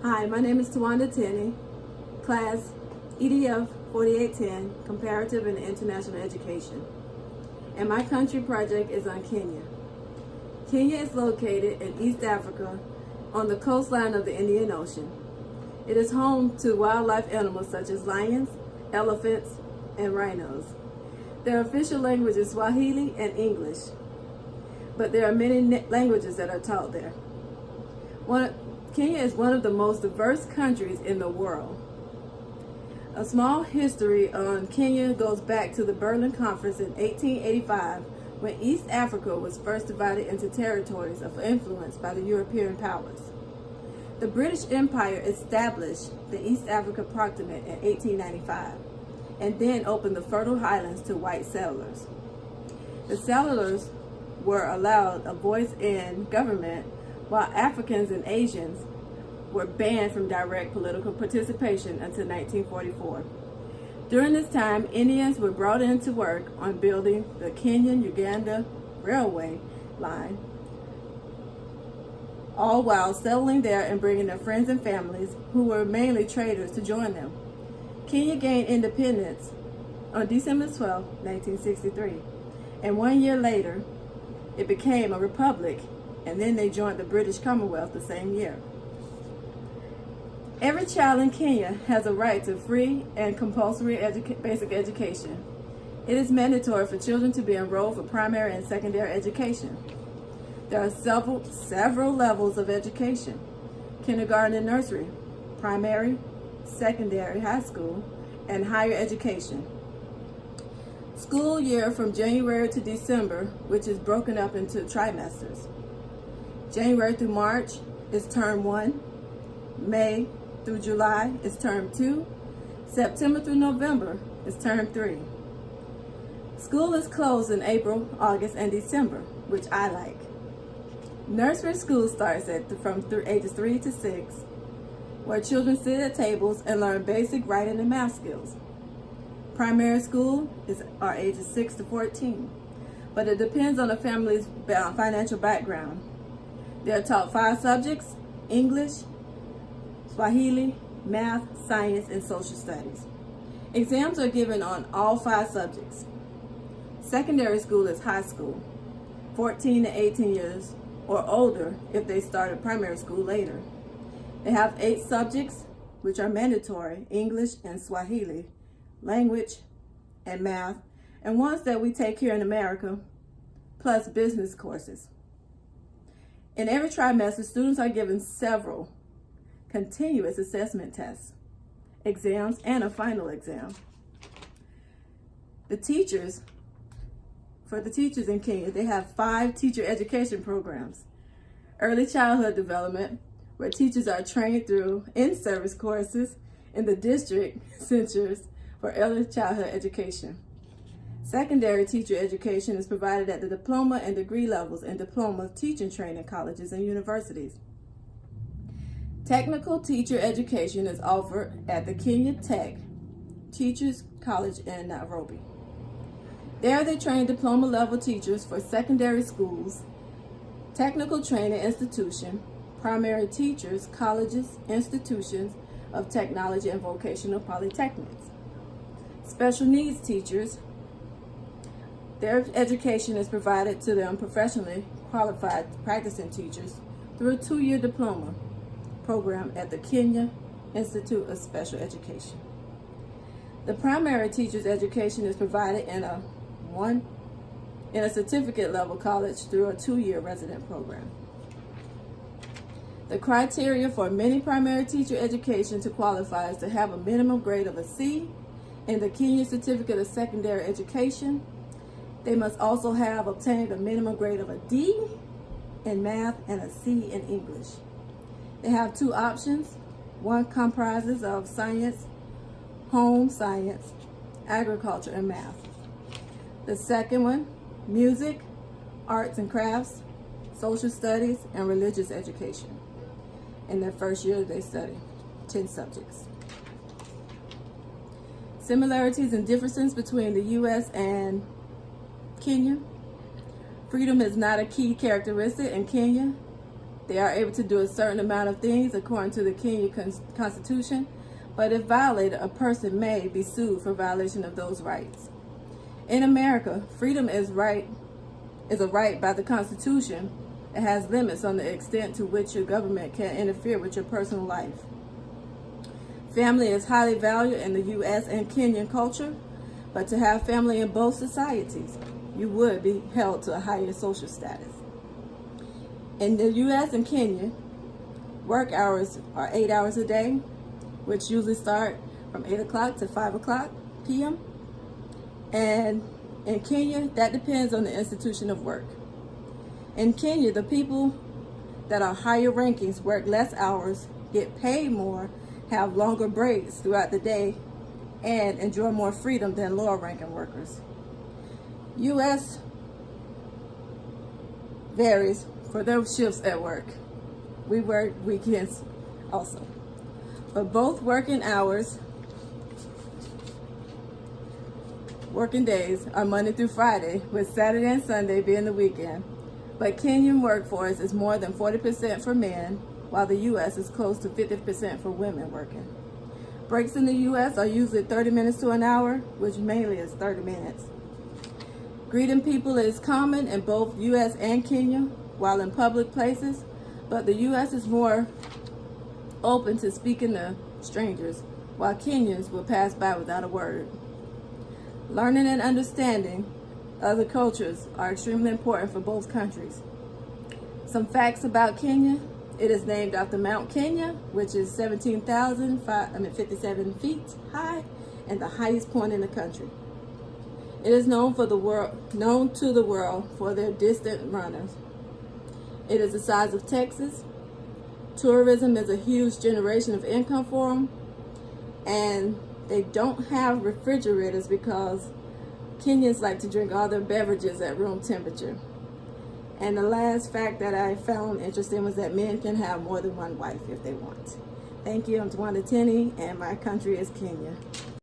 Hi, my name is Tawanda Tenney, class EDF 4810, Comparative and International Education. And my country project is on Kenya. Kenya is located in East Africa on the coastline of the Indian Ocean. It is home to wildlife animals such as lions, elephants, and rhinos. Their official language is Swahili and English, but there are many languages that are taught there. Kenya is one of the most diverse countries in the world. A small history on Kenya goes back to the Berlin Conference in 1885, when East Africa was first divided into territories of influence by the European powers. The British Empire established the East Africa Proctorate in 1895, and then opened the fertile highlands to white settlers. The settlers were allowed a voice in government, while Africans and Asians were banned from direct political participation until 1944. During this time, Indians were brought in to work on building the Kenyan-Uganda railway line, all while settling there and bringing their friends and families, who were mainly traders, to join them. Kenya gained independence on December 12, 1963, and 1 year later, it became a republic, and then they joined the British Commonwealth the same year. Every child in Kenya has a right to free and compulsory basic education. It is mandatory for children to be enrolled for primary and secondary education. There are several levels of education: kindergarten and nursery, primary, secondary, high school, and higher education. School year from January to December, which is broken up into trimesters. January through March is term 1, May through July is term 2, September through November is term 3. School is closed in April, August, and December, which I like. Nursery school starts from ages 3 to 6, where children sit at tables and learn basic writing and math skills. Primary school are ages 6 to 14, but it depends on the family's financial background. They are taught 5 subjects: English, Swahili, math, science, and social studies. Exams are given on all 5 subjects. Secondary school is high school, 14 to 18 years or older if they started primary school later. They have 8 subjects, which are mandatory: English and Swahili, language, and math, and ones that we take here in America, plus business courses. In every trimester, students are given several continuous assessment tests, exams, and a final exam. For the teachers in Kenya, they have 5 teacher education programs: early childhood development, where teachers are trained through in-service courses in the district centers for early childhood education. Secondary teacher education is provided at the diploma and degree levels in diploma teaching training colleges and universities. Technical teacher education is offered at the Kenya Tech Teachers College in Nairobi. There they train diploma level teachers for secondary schools, technical training institution, primary teachers, colleges, institutions of technology and vocational polytechnics. Special needs teachers, their education is provided to them professionally qualified practicing teachers through a 2-year diploma program at the Kenya Institute of Special Education. The primary teacher's education is provided in a certificate level college through a 2-year resident program. The criteria for many primary teacher education to qualify is to have a minimum grade of a C in the Kenya Certificate of Secondary Education. They must also have obtained a minimum grade of a D in math and a C in English. They have 2 options. One comprises of science, home science, agriculture, and math. The second one, music, arts and crafts, social studies, and religious education. In their first year, they study 10 subjects. Similarities and differences between the U.S. and Kenya. Freedom is not a key characteristic in Kenya. They are able to do a certain amount of things according to the Kenya Constitution, but if violated, a person may be sued for violation of those rights. In America, freedom is a right by the Constitution. It has limits on the extent to which your government can interfere with your personal life. Family is highly valued in the U.S. and Kenyan culture, but to have family in both societies, you would be held to a higher social status. In the U.S. and Kenya, work hours are 8 hours a day, which usually start from 8 o'clock to 5 o'clock p.m. And in Kenya, that depends on the institution of work. In Kenya, the people that are higher rankings work less hours, get paid more, have longer breaks throughout the day, and enjoy more freedom than lower ranking workers. U.S. varies for their shifts at work. We work weekends also. But both working days are Monday through Friday, with Saturday and Sunday being the weekend. But Kenyan workforce is more than 40% for men, while the U.S. is close to 50% for women working. Breaks in the U.S. are usually 30 minutes to an hour, which mainly is 30 minutes. Greeting people is common in both U.S. and Kenya while in public places, but the U.S. is more open to speaking to strangers, while Kenyans will pass by without a word. Learning and understanding other cultures are extremely important for both countries. Some facts about Kenya: it is named after Mount Kenya, which is 57 feet high and the highest point in the country. It is known to the world for their distant runners. It is the size of Texas. Tourism is a huge generation of income for them, and they don't have refrigerators because Kenyans like to drink all their beverages at room temperature. And the last fact that I found interesting was that men can have more than one wife if they want. Thank you. I'm Tawanda Tenney, and my country is Kenya.